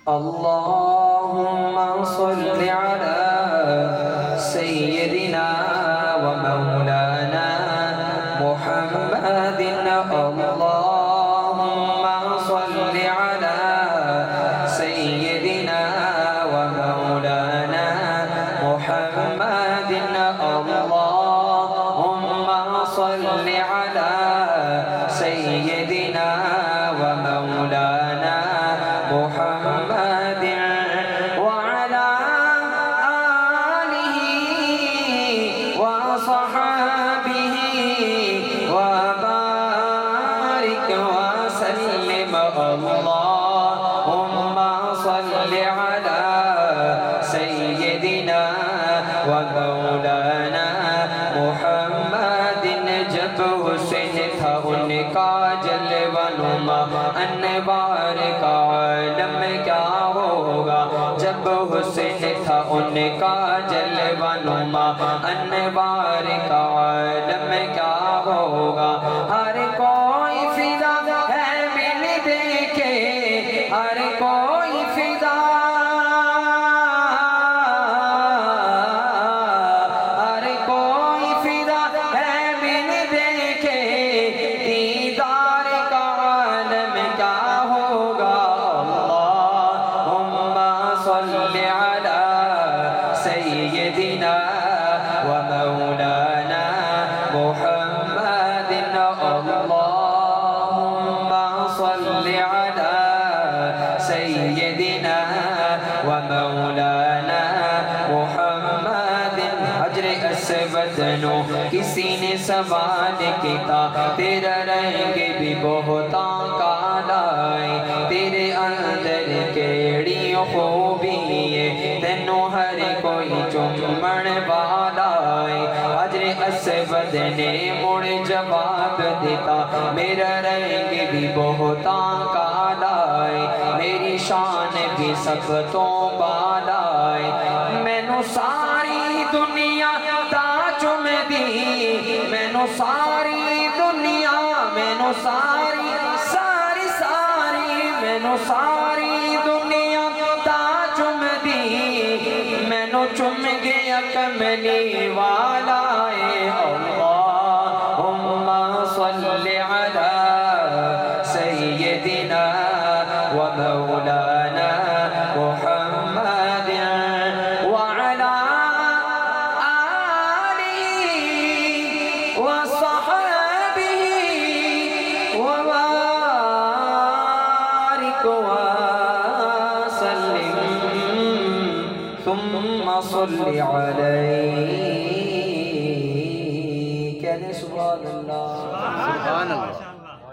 اللهم صل على سيدنا ومولانا محمد اللهم صل على سيدنا ومولانا محمد اللهم صل على سيدنا ومولانا محمد وعلى آله وصحابه وبارك وسلم اللهم صل على سيدنا ومولانا محمد جب حسین تھا ان کا جلوہ نما انوار کا عالم کیا ہوگا جب حسین تھا ان کا جلوہ نما انوار کا عالم کیا ہوگا ہر کوئی فدا ہے مل دیکھے ہر کوئی فدا ہر کوئی فدا ہے مل دیکھے دیدار کا عالم کیا ہوگا اللہم صل علی سیدنا ومولانا محمد اللہم صل علی سیدنا ومولانا محمد حجر اسود نو کسی نے سوال کیتا تیرا رنگ بھی بہتاں کالا ہے تیرے اندر کیڑی خوبی ہے تینوں ہر کوئی چمڑ والا ہے حجر اسود نے مڑ جواب دیتا میرا رنگ بھی بہتاں کالا ہے میری شان بھی سب تو بالا ہے مینوں ساری دنیا تا چم دی مینوں ساری دنیا مینوں ساری ساری ساری مینوں ساری دنیا تا چم دی مینوں چم گیا کملی والا ہے اللہم صل علی سیدنا ومولانا محمد وعلى آله وصحابه وبارك وسلم ثم صل عليه كان سبحان الله سبحان اللہ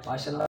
ما شاء الله